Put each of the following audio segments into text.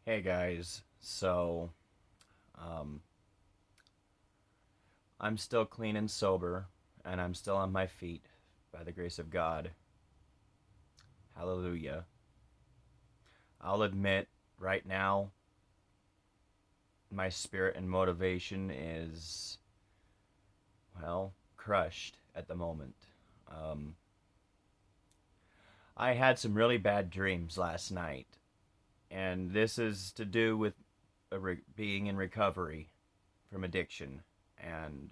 Hey guys, um, I'm still clean and sober, and I'm still on my feet by the grace of God. Hallelujah. I'll admit right now, my spirit and motivation is, well, crushed at the moment. Um, I had some really bad dreams last night, and this is to do with being in recovery from addiction. And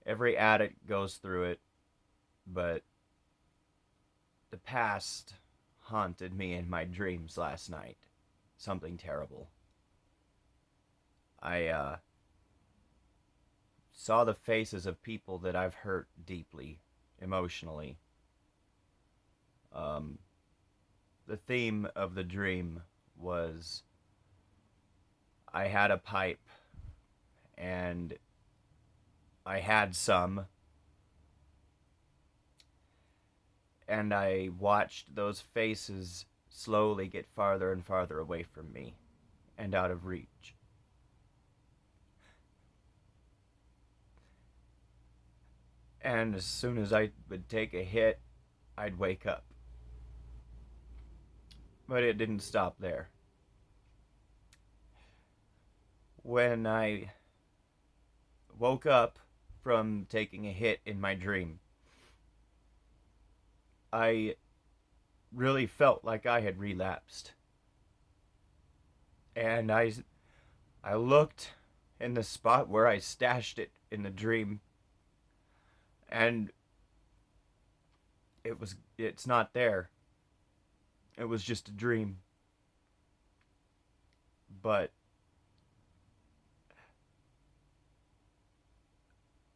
every addict goes through it, but the past haunted me in my dreams last night. Something terrible. I saw the faces of people that I've hurt deeply, emotionally. Um, the theme of the dream was I had a pipe and I had some, and I watched those faces slowly get farther and farther away from me and out of reach. And as soon as I would take a hit, I'd wake up. But it didn't stop there. When I woke up from taking a hit in my dream, I really felt like I had relapsed. And I looked in the spot where I stashed it in the dream, and it's not there. It was just a dream. But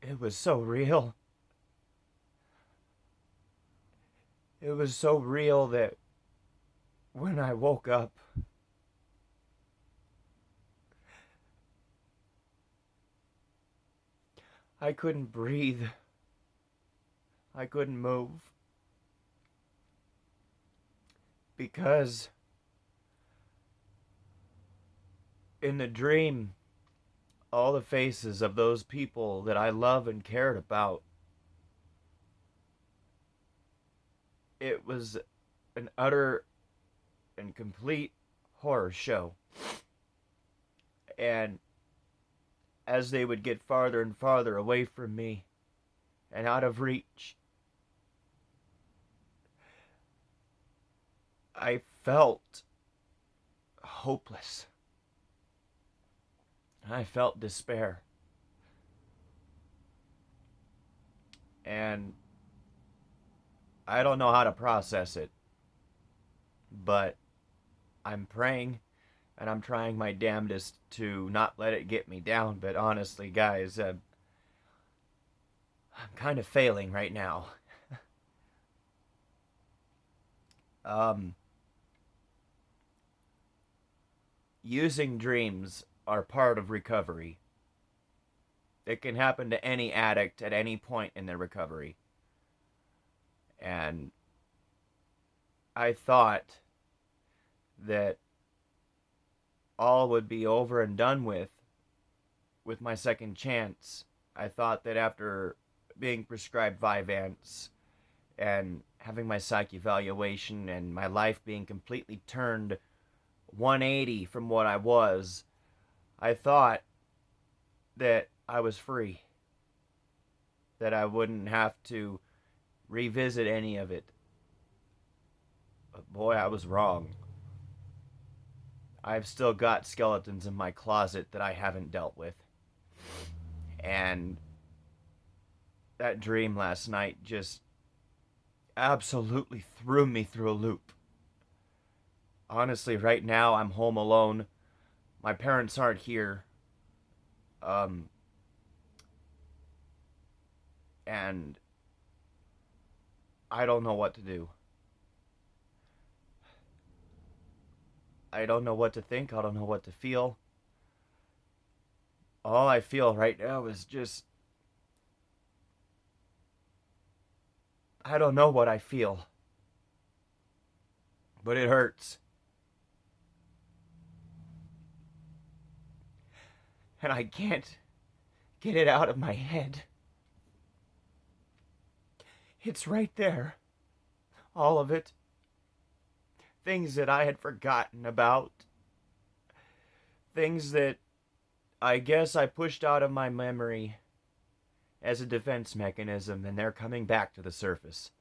it was so real. It was so real that when I woke up, I couldn't breathe. I couldn't move because in the dream, all the faces of those people that I love and cared about, it was an utter and complete horror show. And as they would get farther and farther away from me and out of reach, I felt hopeless. I felt despair. And I don't know how to process it, but I'm praying and I'm trying my damnedest to not let it get me down. But honestly, guys, I'm kind of failing right now. um, Using dreams are part of recovery. It can happen to any addict at any point in their recovery. And I thought that all would be over and done with my second chance. I thought that after being prescribed Vyvanse and having my psych evaluation and my life being completely turned 180 from what I was, I thought that I was free, that I wouldn't have to revisit any of it. But boy, I was wrong. I've still got skeletons in my closet that I haven't dealt with. And that dream last night just absolutely threw me through a loop. Honestly, right now I'm home alone. My parents aren't here. Um, and I don't know what to do. I don't know what to think. I don't know what to feel. All I feel right now is just, I don't know what I feel, but it hurts. and I can't get it out of my head. It's right there. All of it. Things that I had forgotten about. Things that I guess I pushed out of my memory as a defense mechanism, and they're coming back to the surface.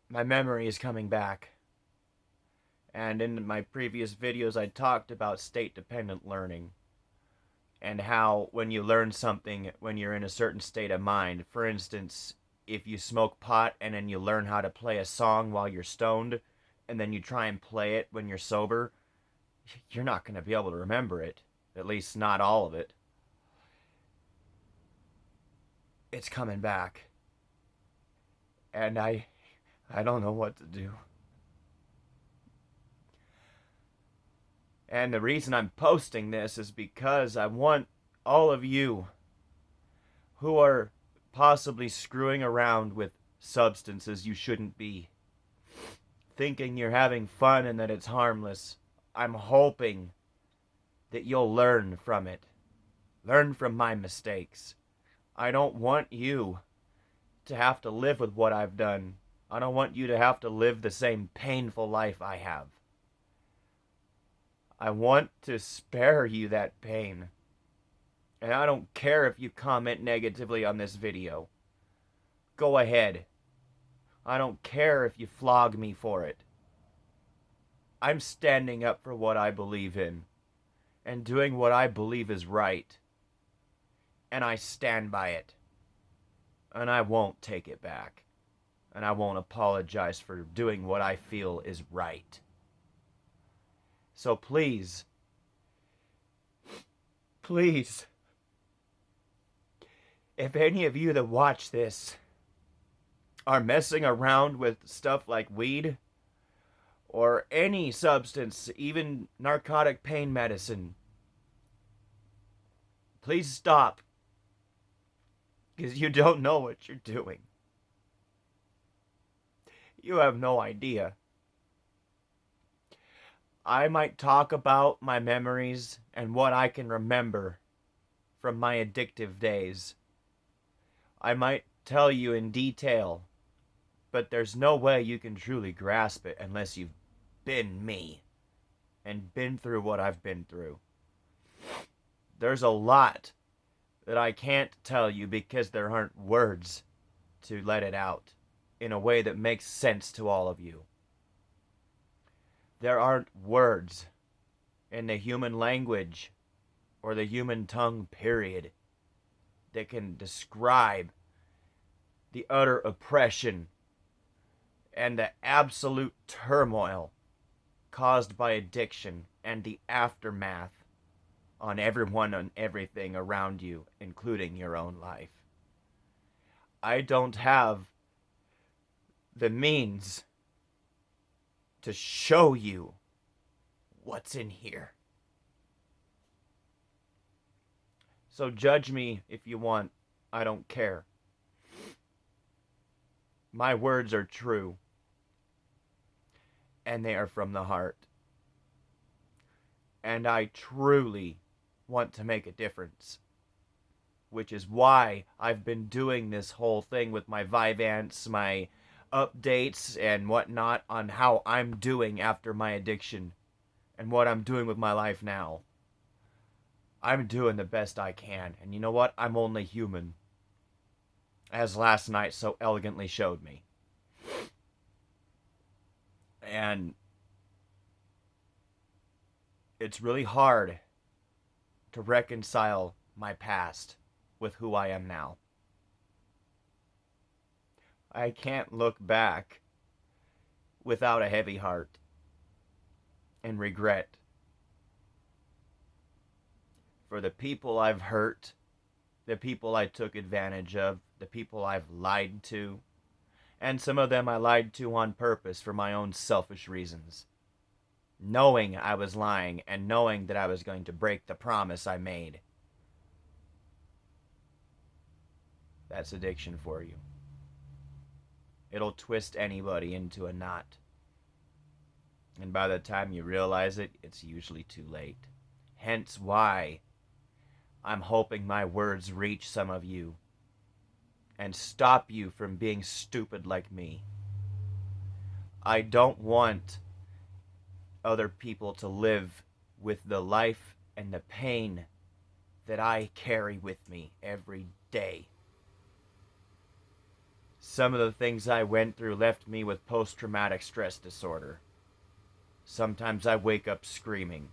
My memory is coming back. And in my previous videos, I talked about state-dependent learning. And how when you learn something when you're in a certain state of mind, for instance, if you smoke pot and then you learn how to play a song while you're stoned, and then you try and play it when you're sober, you're not going to be able to remember it. At least not all of it. It's coming back. And I don't know what to do. And the reason I'm posting this is because I want all of you who are possibly screwing around with substances you shouldn't be, thinking you're having fun and that it's harmless. I'm hoping that you'll learn from it. Learn from my mistakes. I don't want you to have to live with what I've done. I don't want you to have to live the same painful life I have. I want to spare you that pain. And I don't care if you comment negatively on this video. Go ahead. I don't care if you flog me for it. I'm standing up for what I believe in and doing what I believe is right. And I stand by it. And I won't take it back. And I won't apologize for doing what I feel is right. So please, if any of you that watch this are messing around with stuff like weed or any substance, even narcotic pain medicine, please stop, because you don't know what you're doing. You have no idea. I might talk about my memories and what I can remember from my addictive days. I might tell you in detail, but there's no way you can truly grasp it unless you've been me and been through what I've been through. There's a lot that I can't tell you because there aren't words to let it out in a way that makes sense to all of you. There aren't words in the human language or the human tongue, period, that can describe the utter oppression and the absolute turmoil caused by addiction and the aftermath on everyone and everything around you, including your own life. I don't have the means to show you what's in here. So judge me if you want. I don't care. My words are true. And they are from the heart. And I truly want to make a difference. Which is why I've been doing this whole thing with my Vyvanse, my updates and whatnot on how I'm doing after my addiction and what I'm doing with my life now. I'm doing the best I can, and you know what? I'm only human, as last night so elegantly showed me. And it's really hard to reconcile my past with who I am now. I can't look back without a heavy heart and regret for the people I've hurt, the people I took advantage of, the people I've lied to, and some of them I lied to on purpose for my own selfish reasons, knowing I was lying and knowing that I was going to break the promise I made. That's addiction for you. It'll twist anybody into a knot. And by the time you realize it, it's usually too late. Hence why I'm hoping my words reach some of you and stop you from being stupid like me. I don't want other people to live with the life and the pain that I carry with me every day. Some of the things I went through left me with post-traumatic stress disorder. Sometimes I wake up screaming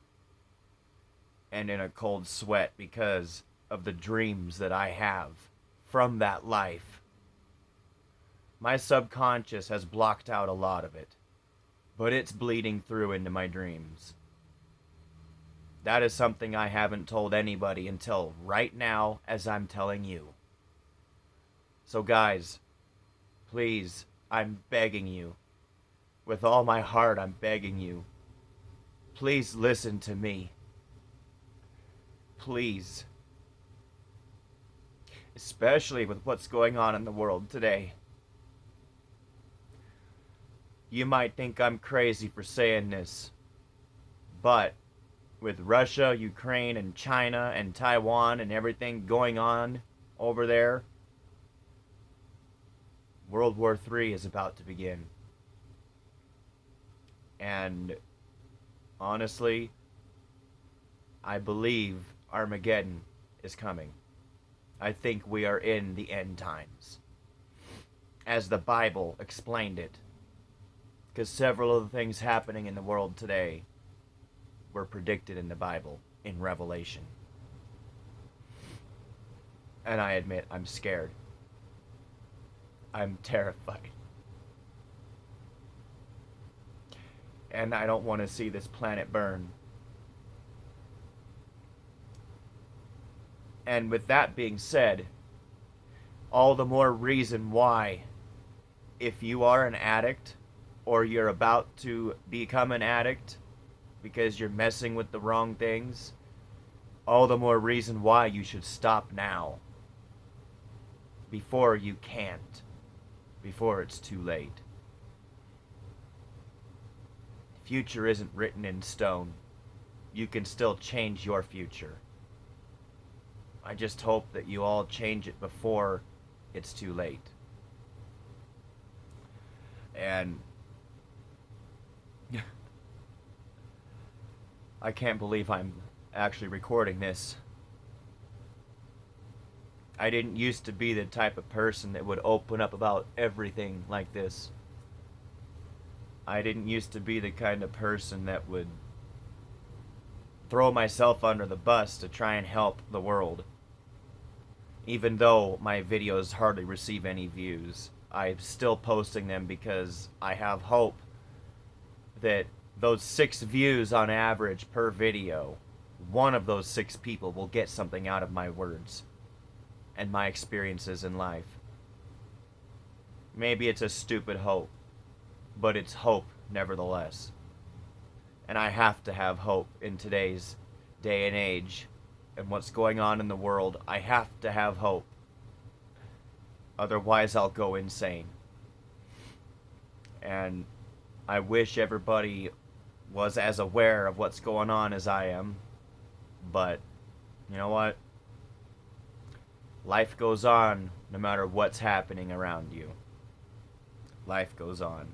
and in a cold sweat because of the dreams that I have from that life. My subconscious has blocked out a lot of it, but it's bleeding through into my dreams. That is something I haven't told anybody until right now as I'm telling you. So guys, please, I'm begging you. With all my heart, I'm begging you. Please listen to me. Please. Especially with what's going on in the world today. You might think I'm crazy for saying this, but with Russia, Ukraine, and China, and Taiwan, and everything going on over there, World War III is about to begin. And honestly, I believe Armageddon is coming. I think we are in the end times, as the Bible explained it. Because several of the things happening in the world today were predicted in the Bible, in Revelation. And I admit, I'm scared. I'm terrified. And I don't want to see this planet burn. And with that being said, all the more reason why, if you are an addict, or you're about to become an addict because you're messing with the wrong things, all the more reason why you should stop now. Before you can't. Before it's too late. The future isn't written in stone. You can still change your future. I just hope that you all change it before it's too late. And I can't believe I'm actually recording this. I didn't used to be the type of person that would open up about everything like this. I didn't used to be the kind of person that would throw myself under the bus to try and help the world. Even though my videos hardly receive any views, I'm still posting them because I have hope that those 6 views on average per video, one of those 6 people will get something out of my words and my experiences in life. Maybe it's a stupid hope, but it's hope nevertheless. And I have to have hope in today's day and age and what's going on in the world. I have to have hope. Otherwise, I'll go insane. And I wish everybody was as aware of what's going on as I am. But, you know what? Life goes on no matter what's happening around you. Life goes on.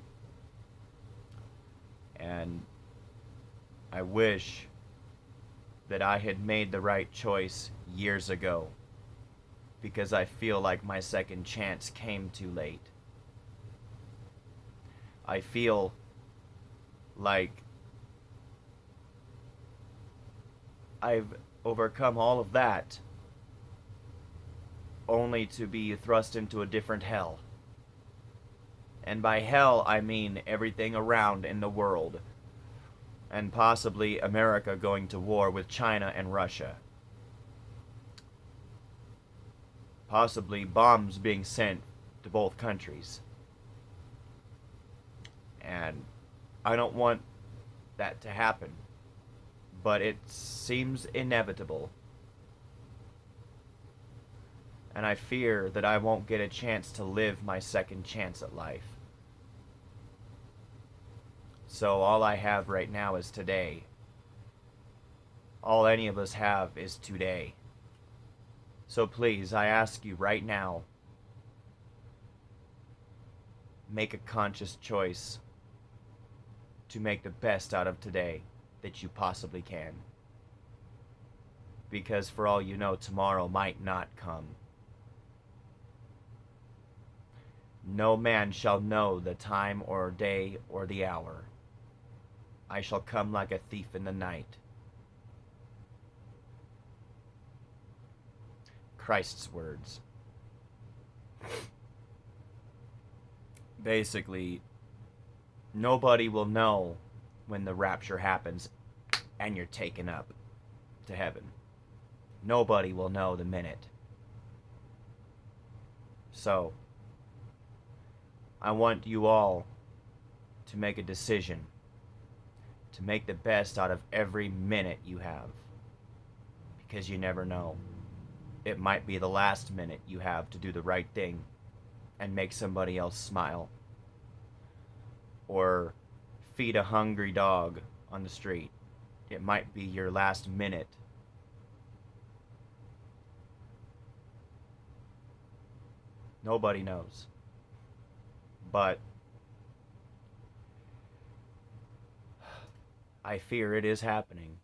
And I wish that I had made the right choice years ago, because I feel like my second chance came too late. I feel like I've overcome all of that only to be thrust into a different hell. And by hell, I mean everything around in the world, and possibly America going to war with China and Russia. Possibly bombs being sent to both countries. And I don't want that to happen, but it seems inevitable. And I fear that I won't get a chance to live my second chance at life. So all I have right now is today. All any of us have is today. So please, I ask you right now, make a conscious choice to make the best out of today that you possibly can. Because for all you know, tomorrow might not come. No man shall know the time or day or the hour. I shall come like a thief in the night. Christ's words. Basically, nobody will know when the rapture happens and you're taken up to heaven. Nobody will know the minute. So, I want you all to make a decision to make the best out of every minute you have. Because you never know. It might be the last minute you have to do the right thing and make somebody else smile. Or feed a hungry dog on the street. It might be your last minute. Nobody knows. But I fear it is happening.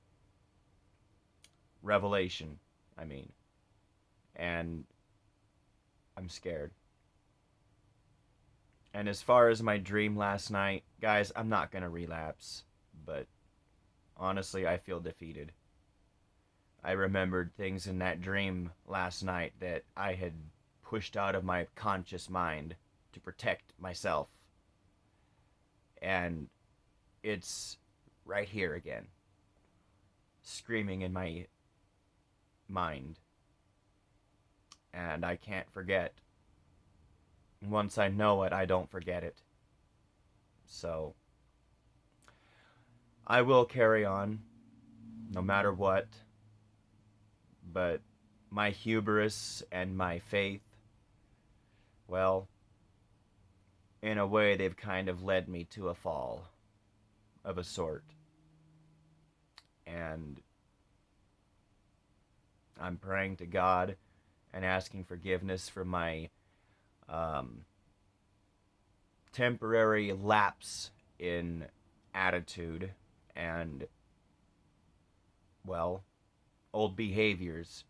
Revelation, I mean. And I'm scared. And as far as my dream last night, guys, I'm not going to relapse. But honestly, I feel defeated. I remembered things in that dream last night that I had pushed out of my conscious mind to protect myself. And it's right here again, screaming in my mind. And I can't forget. Once I know it, I don't forget it. So, I will carry on, no matter what. But my hubris and my faith, well, in a way, they've kind of led me to a fall of a sort. And I'm praying to God and asking forgiveness for my temporary lapse in attitude and, well, old behaviors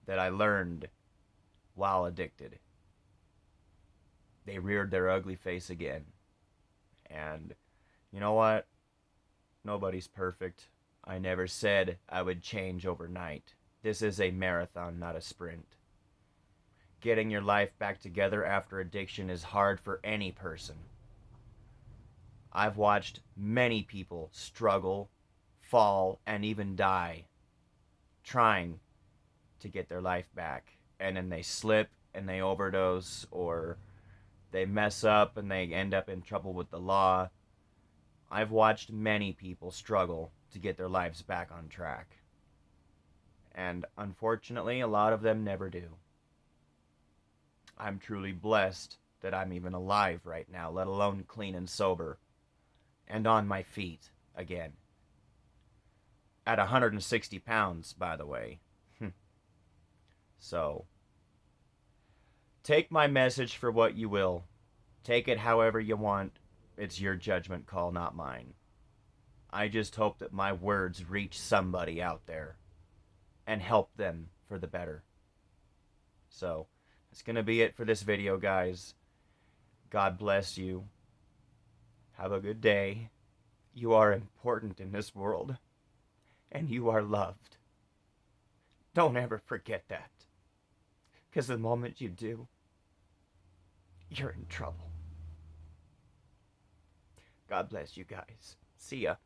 that I learned while addicted. They reared their ugly face again. And you know what? Nobody's perfect. I never said I would change overnight. This is a marathon, not a sprint. Getting your life back together after addiction is hard for any person. I've watched many people struggle, fall, and even die trying to get their life back. And then they slip and they overdose, or they mess up and they end up in trouble with the law. I've watched many people struggle to get their lives back on track. And unfortunately, a lot of them never do. I'm truly blessed that I'm even alive right now, let alone clean and sober, and on my feet again. At 160 pounds, by the way. So, take my message for what you will. Take it however you want. It's your judgment call, not mine. I just hope that my words reach somebody out there and help them for the better. So, that's going to be it for this video, guys. God bless you. Have a good day. You are important in this world, and you are loved. Don't ever forget that, because the moment you do, you're in trouble. God bless you guys. See ya.